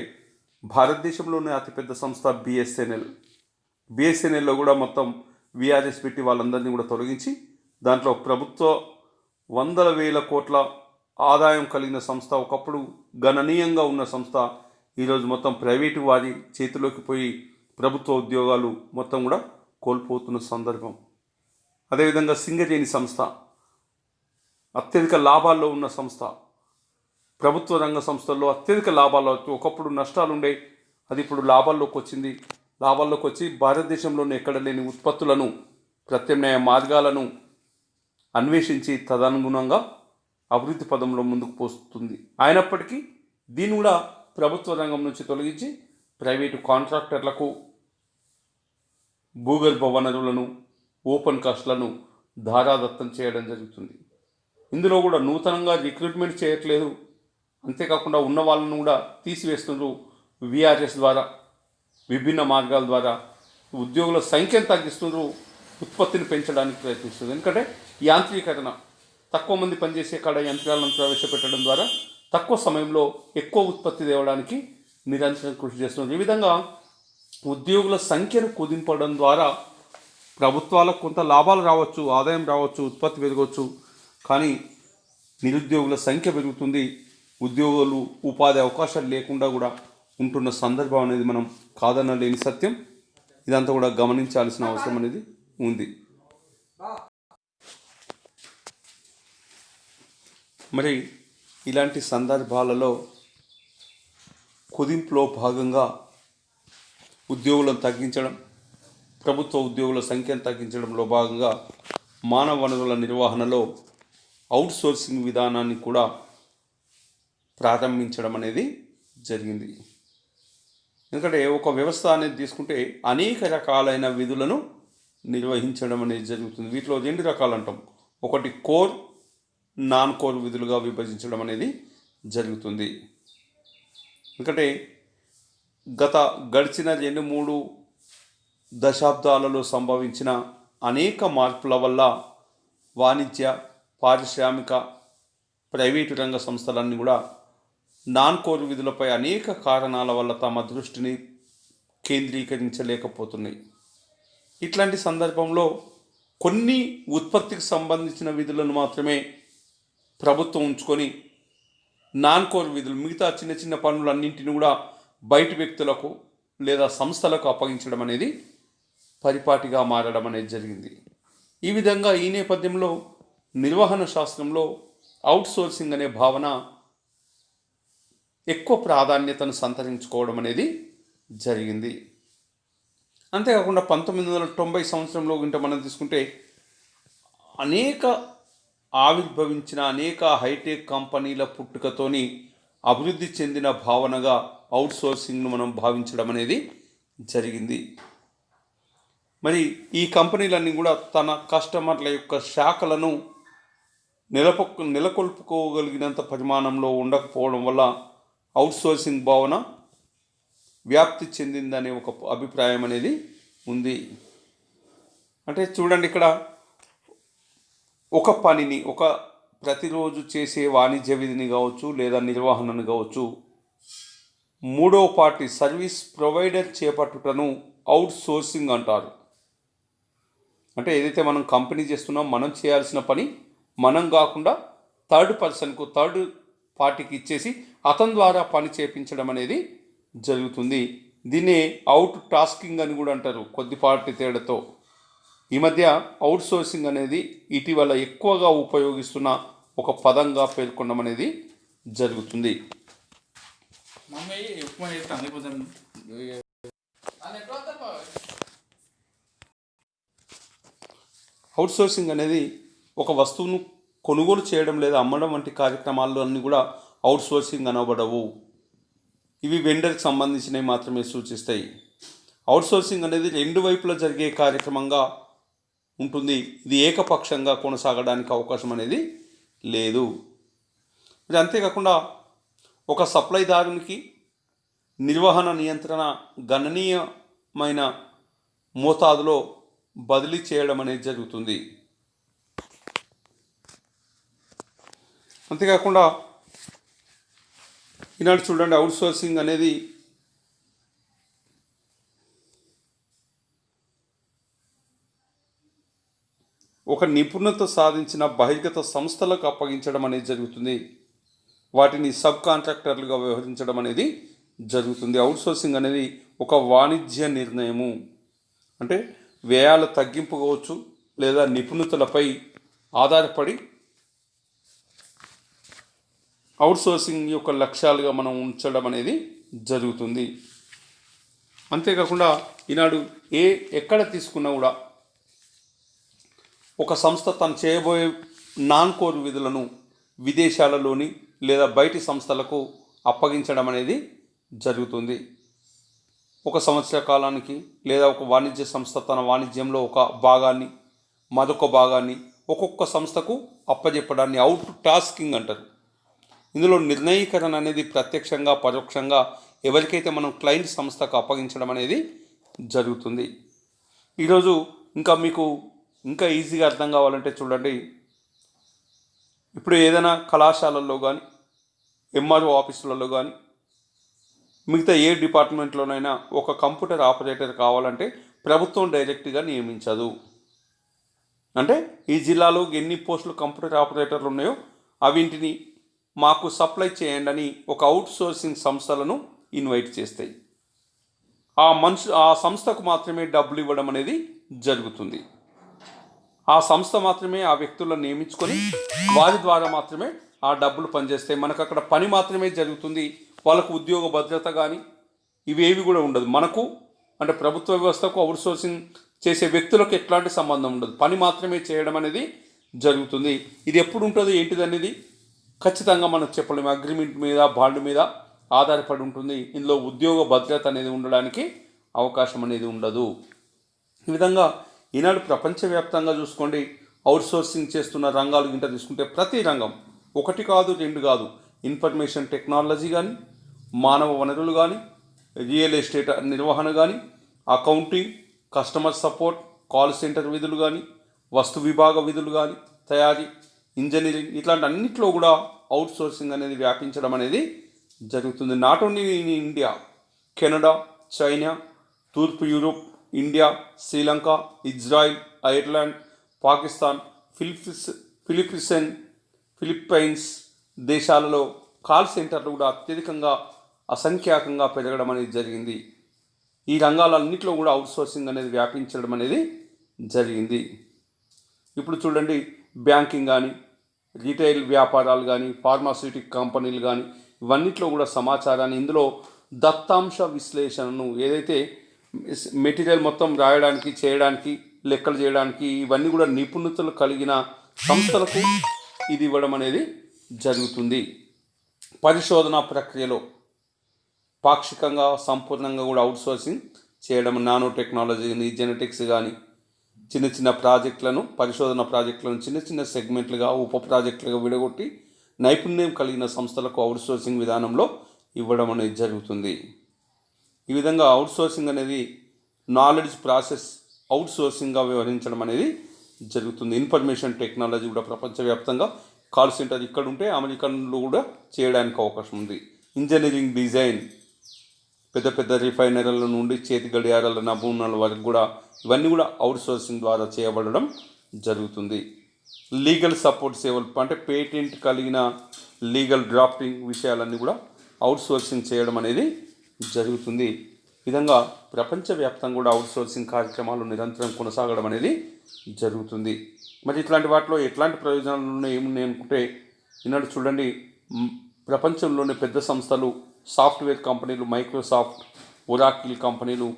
భారతదేశంలోనే అతిపెద్ద సంస్థ బిఎస్ఎన్ఎల్లో కూడా మొత్తం వీఆర్ఎస్ పెట్టి వాళ్ళందరినీ కూడా తొలగించి దాంట్లో ప్రభుత్వ 100,000 కోట్ల ఆదాయం కలిగిన సంస్థ, ఒకప్పుడు గణనీయంగా ఉన్న సంస్థ ఈరోజు మొత్తం ప్రైవేటు వారి చేతిలోకి పోయి ప్రభుత్వ ఉద్యోగాలు మొత్తం కూడా కోల్పోతున్న సందర్భం. అదేవిధంగా సింగరేణి సంస్థ అత్యధిక లాభాల్లో ఉన్న సంస్థ, ప్రభుత్వ రంగ సంస్థల్లో అత్యధిక లాభాలు, ఒకప్పుడు నష్టాలు ఉండే, అది ఇప్పుడు లాభాల్లోకి వచ్చింది. లాభాల్లోకి వచ్చి భారతదేశంలోనే ఎక్కడ లేని ఉత్పత్తులను, ప్రత్యామ్నాయ మార్గాలను అన్వేషించి తదనుగుణంగా అభివృద్ధి పదంలో ముందుకు పోస్తుంది. అయినప్పటికీ దీన్ని కూడా ప్రభుత్వ రంగం నుంచి తొలగించి ప్రైవేటు కాంట్రాక్టర్లకు భూగర్భ వనరులను, ఓపెన్ కాస్ట్లను ధారాదత్తం చేయడం జరుగుతుంది. ఇందులో కూడా నూతనంగా రిక్రూట్మెంట్ చేయట్లేదు, అంతేకాకుండా ఉన్న వాళ్ళను కూడా తీసివేస్తున్నారు. వీఆర్ఎస్ ద్వారా, విభిన్న మార్గాల ద్వారా ఉద్యోగుల సంఖ్యను తగ్గిస్తున్నారు, ఉత్పత్తిని పెంచడానికి ప్రయత్నిస్తుంది. ఎందుకంటే యాంత్రీకరణ, తక్కువ మంది పనిచేసే కాడ యంత్రాలను ప్రవేశపెట్టడం ద్వారా తక్కువ సమయంలో ఎక్కువ ఉత్పత్తి తేవడానికి నిరంతరం కృషి చేస్తున్నారు. ఈ విధంగా ఉద్యోగుల సంఖ్యను కుదింపడం ద్వారా ప్రభుత్వాలకు కొంత లాభాలు రావచ్చు, ఆదాయం రావచ్చు, ఉత్పత్తి పెరగవచ్చు. కానీ నిరుద్యోగుల సంఖ్య పెరుగుతుంది. ఉద్యోగులు ఉపాధి అవకాశాలు లేకుండా కూడా ఉంటున్న సందర్భం అనేది మనం కాదనలేని సత్యం. ఇదంతా కూడా గమనించాల్సిన అవసరం అనేది ఉంది. మరి ఇలాంటి సందర్భాలలో కుదింపులో భాగంగా ఉద్యోగులను తగ్గించడం, ప్రభుత్వ ఉద్యోగుల సంఖ్యను తగ్గించడంలో భాగంగా మానవ వనరుల నిర్వహణలో అవుట్సోర్సింగ్ విధానాన్ని కూడా ప్రారంభించడం అనేది జరిగింది. ఎందుకంటే ఒక వ్యవస్థ అనేది తీసుకుంటే అనేక రకాలైన విధులను నిర్వహించడం అనేది జరుగుతుంది. వీటిలో 2 రకాలు అంటాం. ఒకటి కోర్, నాన్ కోర్ విధులుగా విభజించడం అనేది జరుగుతుంది. ఎందుకంటే గడిచిన 2-3 దశాబ్దాలలో సంభవించిన అనేక మార్పుల వల్ల వాణిజ్య, పారిశ్రామిక, ప్రైవేటు రంగ సంస్థలన్నీ కూడా నాన్ కోర్ విధులపై అనేక కారణాల వల్ల తమ దృష్టిని కేంద్రీకరించలేకపోతున్నాయి. ఇట్లాంటి సందర్భంలో కొన్ని ఉత్పత్తికి సంబంధించిన విధులను మాత్రమే ప్రభుత్వం ఉంచుకొని నాన్ కోర్ విధులు, మిగతా చిన్న చిన్న పనులన్నింటినీ కూడా బయటి వ్యక్తులకు లేదా సంస్థలకు అప్పగించడం అనేది పరిపాటిగా మారడం అనేది జరిగింది. ఈ విధంగా ఈ నేపథ్యంలో నిర్వహణ శాస్త్రంలో అవుట్సోర్సింగ్ అనే భావన ఎక్కువ ప్రాధాన్యతను సంతరించుకోవడం అనేది జరిగింది. అంతేకాకుండా 1990 సంవత్సరంలో గింట మనం తీసుకుంటే ఆవిర్భవించిన అనేక హైటెక్ కంపెనీల పుట్టుకతోని అభివృద్ధి చెందిన భావనగా అవుట్సోర్సింగ్ను మనం భావించడం అనేది జరిగింది. మరి ఈ కంపెనీలన్నీ కూడా తన కస్టమర్ల యొక్క శాఖలను నెలకొల్పుకోగలిగినంత పరిమాణంలో ఉండకపోవడం వల్ల అవుట్సోర్సింగ్ భావన వ్యాప్తి చెందిందనే ఒక అభిప్రాయం అనేది ఉంది. అంటే చూడండి, ఇక్కడ ఒక పనిని, ప్రతిరోజు చేసే వాణిజ్య విధిని కావచ్చు లేదా నిర్వహణను కావచ్చు, 3వ పార్టీ సర్వీస్ ప్రొవైడర్ చేపట్టుటను అవుట్సోర్సింగ్ అంటారు. అంటే ఏదైతే మనం కంపెనీ చేస్తున్నాం, మనం చేయాల్సిన పని మనం కాకుండా థర్డ్ పార్టీకి ఇచ్చేసి అతని ద్వారా పని చేపించడం అనేది జరుగుతుంది. దీన్నే అవుట్ టాస్కింగ్ అని కూడా అంటారు కొద్దిపాటి తేడాతో. ఈ మధ్య అవుట్సోర్సింగ్ అనేది ఇటీవల ఎక్కువగా ఉపయోగిస్తున్న ఒక పదంగా పేర్కొనడం అనేది జరుగుతుంది. అవుట్సోర్సింగ్ అనేది ఒక వస్తువును కొనుగోలు చేయడం లేదా అమ్మడం వంటి కార్యక్రమాల్లో అన్నీ కూడా అవుట్సోర్సింగ్ అనబడవు. ఇవి వెండర్కి సంబంధించినవి మాత్రమే సూచిస్తాయి. అవుట్సోర్సింగ్ అనేది 2 వైపులా జరిగే కార్యక్రమంగా ఉంటుంది. ఇది ఏకపక్షంగా కొనసాగడానికి అవకాశం అనేది లేదు. ఇది అంతేకాకుండా ఒక సప్లైదారునికి నిర్వహణ నియంత్రణ గణనీయమైన మోతాదులో బదిలీ చేయడం అనేది జరుగుతుంది. అంతేకాకుండా ఈనాడు చూడండి, అవుట్సోర్సింగ్ అనేది ఒక నిపుణత సాధించిన బహిర్గత సంస్థలకు అప్పగించడం అనేది జరుగుతుంది. వాటిని సబ్ కాంట్రాక్టర్లుగా వ్యవహరించడం అనేది జరుగుతుంది. అవుట్సోర్సింగ్ అనేది ఒక వాణిజ్య నిర్ణయము. అంటే వ్యయాల తగ్గింపు కావచ్చు లేదా నిపుణతలపై ఆధారపడి అవుట్సోర్సింగ్ యొక్క లక్ష్యాలుగా మనం ఉంచడం అనేది జరుగుతుంది. అంతేకాకుండా ఈనాడు ఎక్కడ తీసుకున్నా కూడా ఒక సంస్థ తను చేయబోయే నాన్ కోర్ విధులను విదేశాలలోని లేదా బయటి సంస్థలకు అప్పగించడం అనేది జరుగుతుంది. 1 సంవత్సర కాలానికి లేదా ఒక వాణిజ్య సంస్థ తన వాణిజ్యంలో ఒక భాగాన్ని, మరొక భాగాన్ని ఒక్కొక్క సంస్థకు అప్పజెప్పడాన్ని అవుట్ టాస్కింగ్ అంటారు. ఇందులో నిర్ణయీకరణ అనేది ప్రత్యక్షంగా పరోక్షంగా ఎవరికైతే మనం క్లయింట్ సంస్థకు అప్పగించడం అనేది జరుగుతుంది. ఈరోజు మీకు ఇంకా ఈజీగా అర్థం కావాలంటే చూడండి, ఇప్పుడు ఏదైనా కళాశాలల్లో కానీ, ఎంఆర్ఓ ఆఫీసులలో కానీ, మిగతా ఏ డిపార్ట్మెంట్లోనైనా ఒక కంప్యూటర్ ఆపరేటర్ కావాలంటే ప్రభుత్వం డైరెక్ట్గా నియమించదు. అంటే ఈ జిల్లాలో ఎన్ని పోస్టులు కంప్యూటర్ ఆపరేటర్లు ఉన్నాయో అవింటిని మాకు సప్లై చేయండి అని ఒక అవుట్ సోర్సింగ్ సంస్థలను ఇన్వైట్ చేస్తాయి. ఆ సంస్థకు మాత్రమే డబ్బులు ఇవ్వడం అనేది జరుగుతుంది. ఆ సంస్థ మాత్రమే ఆ వ్యక్తులను నియమించుకొని వారి ద్వారా మాత్రమే ఆ డబ్బులు పనిచేస్తాయి. మనకు అక్కడ పని మాత్రమే జరుగుతుంది. వాళ్ళకు ఉద్యోగ భద్రత కానీ ఇవేవి కూడా ఉండదు. మనకు అంటే ప్రభుత్వ వ్యవస్థకు అవుట్ సోర్సింగ్ చేసే వ్యక్తులకు ఎట్లాంటి సంబంధం ఉండదు. పని మాత్రమే చేయడం అనేది జరుగుతుంది. ఇది ఎప్పుడు ఉంటుంది ఏంటిది అనేది ఖచ్చితంగా మనం చెప్పలేము. అగ్రిమెంట్ మీద బాండ్ మీద ఆధారపడి ఉంటుంది. ఇందులో ఉద్యోగ భద్రత అనేది ఉండడానికి అవకాశం అనేది ఉండదు. ఈ విధంగా ఈనాడు ప్రపంచవ్యాప్తంగా చూసుకోండి, అవుట్ సోర్సింగ్ చేస్తున్న రంగాలు గింట తీసుకుంటే ప్రతి రంగం ఒకటి కాదు రెండు కాదు, ఇన్ఫర్మేషన్ టెక్నాలజీ కానీ, మానవ వనరులు కానీ, రియల్ ఎస్టేట్ నిర్వహణ కానీ, accounting, customer support, call centre విధులు కానీ, వస్తు విభాగ విధులు కానీ, తయారీ, ఇంజనీరింగ్ ఇట్లాంటి అన్నింటిలో కూడా అవుట్ సోర్సింగ్ అనేది వ్యాపించడం అనేది జరుగుతుంది. Not only in India, Canada, China, తూర్పు Europe, India, Sri Lanka, Israel, Ireland, Pakistan, Philippines దేశాలలో కాల్ సెంటర్లు కూడా అత్యధికంగా అసంఖ్యాకంగా పెరగడం అనేది జరిగింది. ఈ రంగాలన్నింటిలో కూడా అవుట్ సోర్సింగ్ అనేది వ్యాపించడం అనేది జరిగింది. ఇప్పుడు చూడండి, బ్యాంకింగ్ కానీ, రీటైల్ వ్యాపారాలు కానీ, ఫార్మాస్యూటిక్ కంపెనీలు కానీ ఇవన్నిట్లో కూడా సమాచారాన్ని ఇందులో దత్తాంశ విశ్లేషణను ఏదైతే మెటీరియల్ మొత్తం రాయడానికి, చేయడానికి, లెక్కలు చేయడానికి ఇవన్నీ కూడా నిపుణతలు కలిగిన సంస్థలకు ఇది ఇవ్వడం అనేది జరుగుతుంది. పరిశోధన ప్రక్రియలో పాక్షికంగా సంపూర్ణంగా కూడా అవుట్ సోర్సింగ్ చేయడం, నానో టెక్నాలజీ కానీ, జెనెటిక్స్ కానీ చిన్న చిన్న ప్రాజెక్టులను, పరిశోధన ప్రాజెక్టులను చిన్న చిన్న సెగ్మెంట్లుగా, ఉప ప్రాజెక్టులుగా విడగొట్టి నైపుణ్యం కలిగిన సంస్థలకు అవుట్ సోర్సింగ్ విధానంలో ఇవ్వడం అనేది జరుగుతుంది. ఈ విధంగా అవుట్ సోర్సింగ్ అనేది నాలెడ్జ్ ప్రాసెస్ అవుట్ సోర్సింగ్గా వ్యవహరించడం అనేది జరుగుతుంది. ఇన్ఫర్మేషన్ టెక్నాలజీ కూడా ప్రపంచవ్యాప్తంగా కాల్ సెంటర్ ఇక్కడ ఉంటే అమెరికన్లో కూడా చేయడానికి అవకాశం ఉంది. ఇంజనీరింగ్ డిజైన్, పెద్ద పెద్ద రిఫైనరీల నుండి చేతి గడియారాల నమూనాల వరకు కూడా ఇవన్నీ కూడా అవుట్ సోర్సింగ్ ద్వారా చేయబడడం జరుగుతుంది. లీగల్ సపోర్ట్ సేవలు అంటే పేటెంట్ కలిగిన లీగల్ డ్రాఫ్టింగ్ విషయాలన్నీ కూడా అవుట్ సోర్సింగ్ చేయడం అనేది జరుగుతుంది. ఈ విధంగా ప్రపంచవ్యాప్తంగా కూడా అవుట్ సోర్సింగ్ కార్యక్రమాలు నిరంతరం కొనసాగడం అనేది జరుగుతుంది. మరి ఇట్లాంటి వాటిలో ఎట్లాంటి ప్రయోజనాలు ఏమున్నాయి అనుకుంటే, ఈనాడు చూడండి, ప్రపంచంలోని పెద్ద సంస్థలు, సాఫ్ట్వేర్ కంపెనీలు, మైక్రోసాఫ్ట్, ఒరాకిల్ కంపెనీలు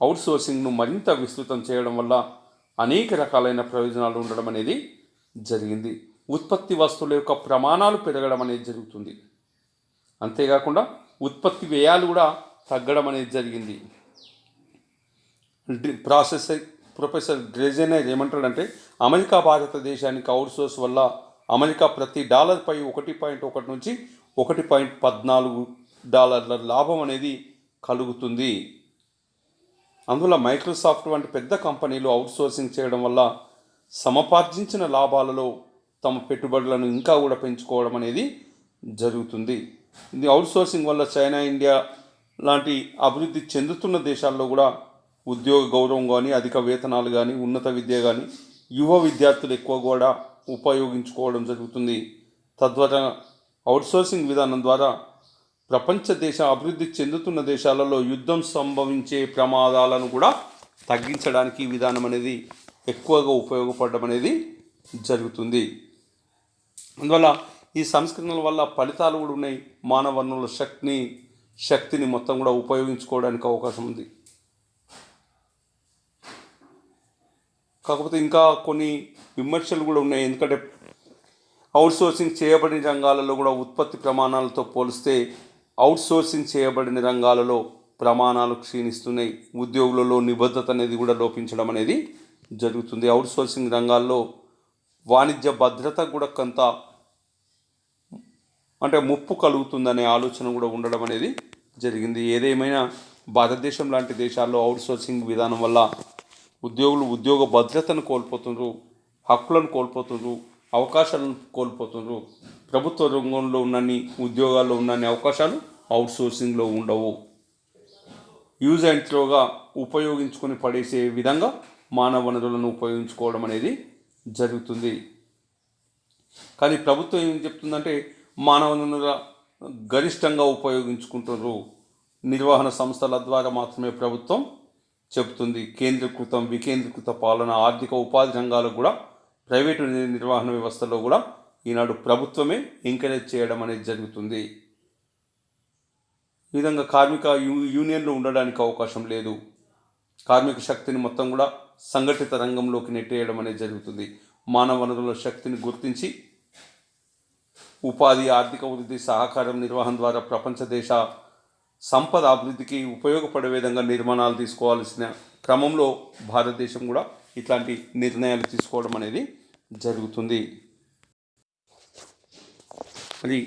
అవుట్ సోర్సింగ్ను మరింత విస్తృతం చేయడం వల్ల అనేక రకాలైన ప్రయోజనాలు ఉండడం అనేది జరిగింది. ఉత్పత్తి వస్తువుల యొక్క ప్రమాణాలు పెరగడం అనేది జరుగుతుంది. అంతేకాకుండా ఉత్పత్తి వ్యయాలు కూడా తగ్గడం అనేది జరిగింది. ప్రొఫెసర్ డ్రెజెనర్ ఏమంటాడంటే, అమెరికా భారతదేశానికి అవుట్ సోర్స్ వల్ల అమెరికా ప్రతి డాలర్పై 1.1 నుంచి 1.14 లాభం అనేది కలుగుతుంది. అందువల్ల మైక్రోసాఫ్ట్ వంటి పెద్ద కంపెనీలు అవుట్ సోర్సింగ్ చేయడం వల్ల సమపార్జించిన లాభాలలో తమ పెట్టుబడులను ఇంకా కూడా పెంచుకోవడం అనేది జరుగుతుంది. ఇది అవుట్ సోర్సింగ్ వల్ల చైనా, ఇండియా లాంటి అభివృద్ధి చెందుతున్న దేశాల్లో కూడా ఉద్యోగ గౌరవం కానీ, అధిక వేతనాలు కానీ, ఉన్నత విద్య కానీ యువ విద్యార్థులు ఎక్కువ కూడా ఉపయోగించుకోవడం జరుగుతుంది. తద్వారా అవుట్ సోర్సింగ్ విధానం ద్వారా ప్రపంచ అభివృద్ధి చెందుతున్న దేశాలలో యుద్ధం సంభవించే ప్రమాదాలను కూడా తగ్గించడానికి ఈ విధానం అనేది ఎక్కువగా ఉపయోగపడడం అనేది జరుగుతుంది. అందువల్ల ఈ సంస్కరణల వల్ల ఫలితాలు కూడా ఉన్నాయి. మానవ వనరుల శక్తిని మొత్తం కూడా ఉపయోగించుకోవడానికి అవకాశం ఉంది. కాకపోతే ఇంకా కొన్ని విమర్శలు కూడా ఉన్నాయి. ఎందుకంటే అవుట్ సోర్సింగ్ చేయబడిన రంగాలలో కూడా ఉత్పత్తి ప్రమాణాలతో పోలిస్తే అవుట్ సోర్సింగ్ చేయబడిన రంగాలలో ప్రమాణాలు క్షీణిస్తున్నాయి. ఉద్యోగులలో నిబద్ధత అనేది కూడా లోపించడం అనేది జరుగుతుంది. అవుట్ సోర్సింగ్ రంగాల్లో వాణిజ్య భద్రత కూడా కొంత అంటే ముప్పు కలుగుతుందనే ఆలోచన కూడా ఉండడం అనేది జరిగింది. ఏదేమైనా భారతదేశం లాంటి దేశాల్లో అవుట్ సోర్సింగ్ విధానం వల్ల ఉద్యోగులు ఉద్యోగ భద్రతను కోల్పోతున్నారు, హక్కులను కోల్పోతున్నారు, అవకాశాలను కోల్పోతున్నారు. ప్రభుత్వ రంగంలో ఉన్నన్ని, ఉద్యోగాల్లో ఉన్నన్ని అవకాశాలు అవుట్ సోర్సింగ్లో ఉండవు. యూజ్ అండ్ త్రోగా ఉపయోగించుకొని పడేసే విధంగా మానవ వనరులను ఉపయోగించుకోవడం అనేది జరుగుతుంది. కానీ ప్రభుత్వం ఏం చెప్తుందంటే మానవ వనరుల గరిష్టంగా ఉపయోగించుకుంటున్నారు, నిర్వహణ సంస్థల ద్వారా మాత్రమే ప్రభుత్వం చెబుతుంది. కేంద్రీకృతం వికేంద్రీకృత పాలన, ఆర్థిక ఉపాధి రంగాలకు కూడా ప్రైవేటు నిర్వహణ వ్యవస్థలో కూడా ఈనాడు ప్రభుత్వమే ఎంకరేజ్ చేయడం అనేది జరుగుతుంది. ఈ విధంగా కార్మిక యూనియన్లు ఉండడానికి అవకాశం లేదు. కార్మిక శక్తిని మొత్తం కూడా సంఘటిత రంగంలోకి నెట్టేయడం అనేది జరుగుతుంది. మానవ వనరుల శక్తిని గుర్తించి ఉపాధి, ఆర్థిక వృద్ధి, సహకారం, నిర్వహణ ద్వారా ప్రపంచ దేశ సంపద అభివృద్ధికి ఉపయోగపడే విధంగా నిర్మాణాలు తీసుకోవాల్సిన క్రమంలో భారతదేశం కూడా ఇట్లాంటి నిర్ణయాలు తీసుకోవడం అనేది జరుగుతుంది. మరి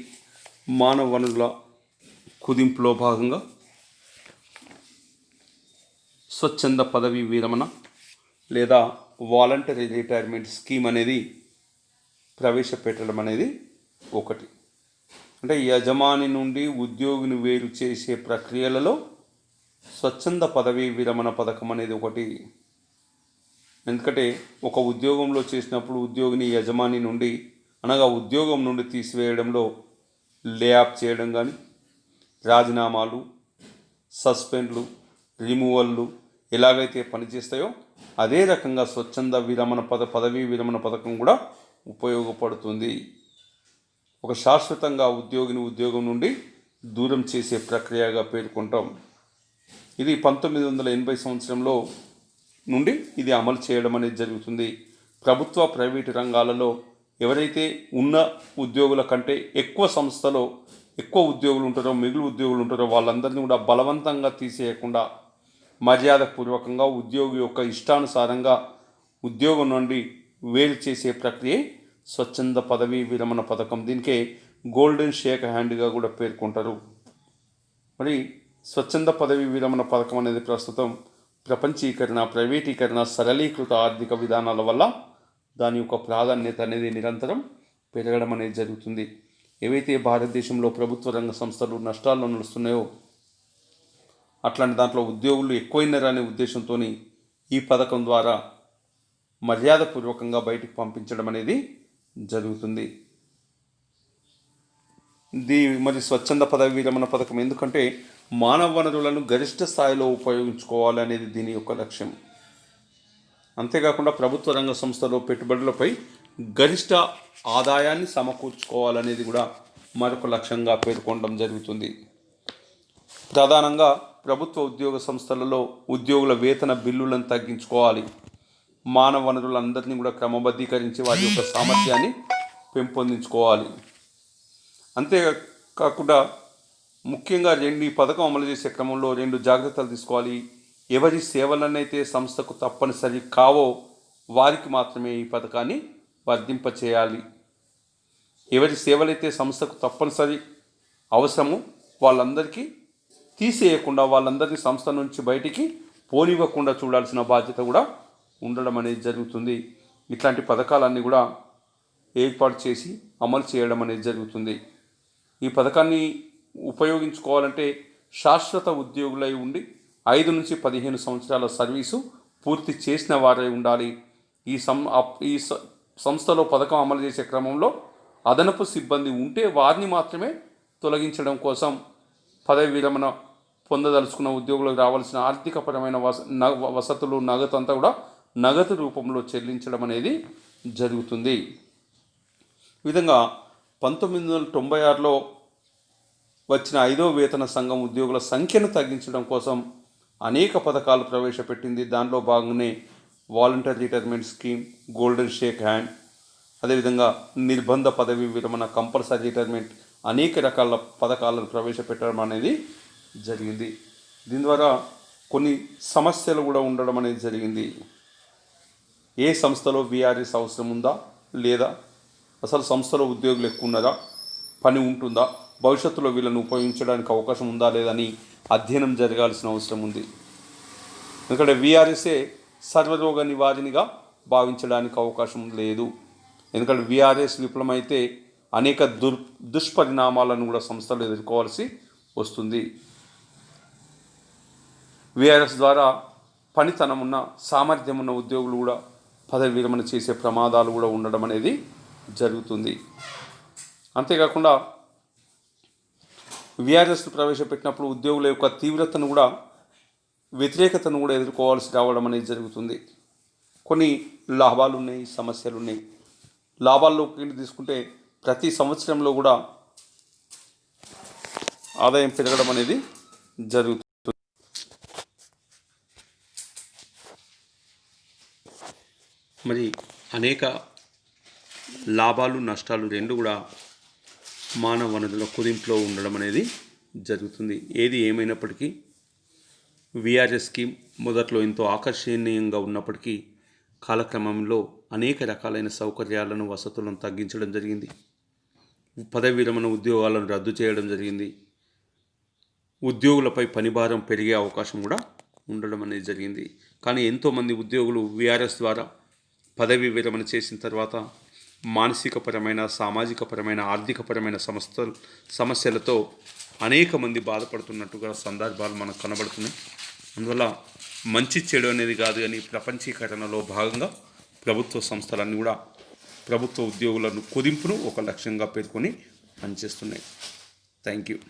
మానవ వనరుల కుదింపులో భాగంగా స్వచ్ఛంద పదవీ విరమణ లేదా వాలంటరీ రిటైర్మెంట్ స్కీమ్ అనేది ప్రవేశపెట్టడం అనేది ఒకటి. అంటే యజమాని నుండి ఉద్యోగిని వేరు చేసే ప్రక్రియలలో స్వచ్ఛంద పదవీ విరమణ పథకం అనేది ఒకటి. ఎందుకంటే ఒక ఉద్యోగంలో చేసినప్పుడు ఉద్యోగిని యజమాని నుండి అనగా ఉద్యోగం నుండి తీసివేయడంలో లే ఆఫ్ చేయడం కానీ, రాజీనామాలు, సస్పెండ్లు, రిమూవల్లు ఎలాగైతే పనిచేస్తాయో అదే రకంగా స్వచ్ఛంద పదవీ విరమణ పథకం కూడా ఉపయోగపడుతుంది. ఒక శాశ్వతంగా ఉద్యోగిని ఉద్యోగం నుండి దూరం చేసే ప్రక్రియగా పేర్కొంటాం. ఇది 1980 సంవత్సరంలో నుండి ఇది అమలు చేయడం అనేది జరుగుతుంది. ప్రభుత్వ ప్రైవేటు రంగాలలో ఎవరైతే ఉన్న ఉద్యోగుల కంటే ఎక్కువ సంస్థలో ఎక్కువ ఉద్యోగులు ఉంటారో, మిగులు ఉద్యోగులు ఉంటారో వాళ్ళందరినీ కూడా బలవంతంగా తీసేయకుండా మర్యాదపూర్వకంగా ఉద్యోగి యొక్క ఇష్టానుసారంగా ఉద్యోగం నుండి వేరు చేసే ప్రక్రియ స్వచ్ఛంద పదవీ విరమణ పథకం. దీనికే గోల్డెన్ షేక్ హ్యాండ్గా కూడా పేర్కొంటారు. మరి స్వచ్ఛంద పదవీ విరమణ పథకం అనేది ప్రస్తుతం ప్రపంచీకరణ, ప్రైవేటీకరణ, సరళీకృత ఆర్థిక విధానాల వల్ల దాని యొక్క ప్రాధాన్యత అనేది నిరంతరం పెరగడం అనేది జరుగుతుంది. ఏవైతే భారతదేశంలో ప్రభుత్వ రంగ సంస్థలు నష్టాల్లో నడుస్తున్నాయో అట్లాంటి దాంట్లో ఉద్యోగులు ఎక్కువైనారనే ఉద్దేశంతో ఈ పథకం ద్వారా మర్యాదపూర్వకంగా బయటికి పంపించడం అనేది జరుగుతుంది. మరి స్వచ్ఛంద పదవీ విరమణ పథకం ఎందుకంటే మానవ వనరులను గరిష్ట స్థాయిలో ఉపయోగించుకోవాలనేది దీని యొక్క లక్ష్యం. అంతేకాకుండా ప్రభుత్వ రంగ సంస్థలో పెట్టుబడులపై గరిష్ట ఆదాయాన్ని సమకూర్చుకోవాలనేది కూడా మరొక లక్ష్యంగా పేర్కొనడం జరుగుతుంది. ప్రధానంగా ప్రభుత్వ ఉద్యోగ సంస్థలలో ఉద్యోగుల వేతన బిల్లులను తగ్గించుకోవాలి. మానవ వనరులందరినీ కూడా క్రమబద్ధీకరించి వారి యొక్క సామర్థ్యాన్ని పెంపొందించుకోవాలి. అంతేకాకుండా ముఖ్యంగా ఈ పథకం అమలు చేసే క్రమంలో 2 జాగ్రత్తలు తీసుకోవాలి. ఎవరి సేవలనైతే సంస్థకు తప్పనిసరి కావో వారికి మాత్రమే ఈ పథకాన్ని వర్తింపచేయాలి. ఎవరి సేవలైతే సంస్థకు తప్పనిసరి అవసరమో వాళ్ళందరికీ తీసేయకుండా, వాళ్ళందరినీ సంస్థ నుంచి బయటికి పోనివ్వకుండా చూడాల్సిన బాధ్యత కూడా ఉండడం అనేది జరుగుతుంది. ఇట్లాంటి పథకాలన్నీ కూడా ఏర్పాటు చేసి అమలు చేయడం అనేది జరుగుతుంది. ఈ పథకాన్ని ఉపయోగించుకోవాలంటే శాశ్వత ఉద్యోగులై ఉండి 5 నుంచి 15 సంవత్సరాల సర్వీసు పూర్తి చేసిన వారై ఉండాలి. ఈ సంస్థలో పథకం అమలు చేసే క్రమంలో అదనపు సిబ్బంది ఉంటే వారిని మాత్రమే తొలగించడం కోసం పదవి విరమణ పొందదలుచుకున్న ఉద్యోగులకు రావాల్సిన ఆర్థికపరమైన వసతులు, నగదు అంతా కూడా నగదు రూపంలో చెల్లించడం అనేది జరుగుతుంది. ఈ విధంగా 1996లో వచ్చిన 5వ వేతన సంఘం ఉద్యోగుల సంఖ్యను తగ్గించడం కోసం అనేక పథకాలు ప్రవేశపెట్టింది. దానిలో భాగంగానే voluntary retirement scheme, golden shake hand, అదేవిధంగా నిర్బంధ పదవీ విరమణ, కంపల్సరీ రిటైర్మెంట్, అనేక రకాల పథకాలను ప్రవేశపెట్టడం అనేది జరిగింది. దీని ద్వారా కొన్ని సమస్యలు కూడా ఉండడం అనేది జరిగింది. ఏ సంస్థలో విఆర్ఎస్ అవసరం ఉందా లేదా, అసలు సంస్థలో ఉద్యోగులు ఎక్కువ ఉన్నారా, పని ఉంటుందా, భవిష్యత్తులో వీళ్ళను ఉపయోగించడానికి అవకాశం ఉందా లేదని అధ్యయనం జరగాల్సిన అవసరం ఉంది. ఎందుకంటే విఆర్ఎస్ఏ సర్వరోగ నివారణగా భావించడానికి అవకాశం లేదు. ఎందుకంటే విఆర్ఎస్ విఫలమైతే అనేక దుష్పరిణామాలను కూడా సంస్థలు ఎదుర్కోవాల్సి వస్తుంది. వీఆర్ఎస్ ద్వారా పనితనం ఉన్న సామర్థ్యం ఉన్న ఉద్యోగులు కూడా పదవి విరమణ చేసే ప్రమాదాలు కూడా ఉండడం అనేది జరుగుతుంది. అంతేకాకుండా వీఆర్ఎస్ను ప్రవేశపెట్టినప్పుడు ఉద్యోగుల యొక్క తీవ్రతను కూడా వ్యతిరేకతను కూడా ఎదుర్కోవాల్సి రావడం అనేది జరుగుతుంది. కొన్ని లాభాలు ఉన్నాయి, సమస్యలు ఉన్నాయి. లాభాల్లోకి తీసుకుంటే ప్రతి సంవత్సరంలో కూడా ఆదాయం పెరగడం అనేది జరుగుతుంది. మరి అనేక లాభాలు నష్టాలు రెండు కూడా మానవ వనరుల కుదింపులో ఉండడం అనేది జరుగుతుంది. ఏది ఏమైనప్పటికీ వీఆర్ఎస్ స్కీమ్ మొదట్లో ఎంతో ఆకర్షణీయంగా ఉన్నప్పటికీ కాలక్రమంలో అనేక రకాలైన సౌకర్యాలను వసతులను తగ్గించడం జరిగింది. పదవి విరమణ ఉద్యోగాలను రద్దు చేయడం జరిగింది. ఉద్యోగులపై పనిభారం పెరిగే అవకాశం కూడా ఉండడం అనేది జరిగింది. కానీ ఎంతోమంది ఉద్యోగులు వీఆర్ఎస్ ద్వారా పదవి విరమణ చేసిన తర్వాత మానసికపరమైన, సామాజికపరమైన, ఆర్థికపరమైన సమస్యలతో అనేక మంది బాధపడుతున్నట్టుగా సందర్భాలు మనకు కనబడుతున్నాయి. అందువల్ల మంచి చెడు అనేది కాదు కానీ ప్రపంచీకరణలో భాగంగా ప్రభుత్వ సంస్థలన్నీ కూడా ప్రభుత్వ ఉద్యోగులను కుదింపును ఒక లక్ష్యంగా పేర్కొని పనిచేస్తున్నాయి. Thank you.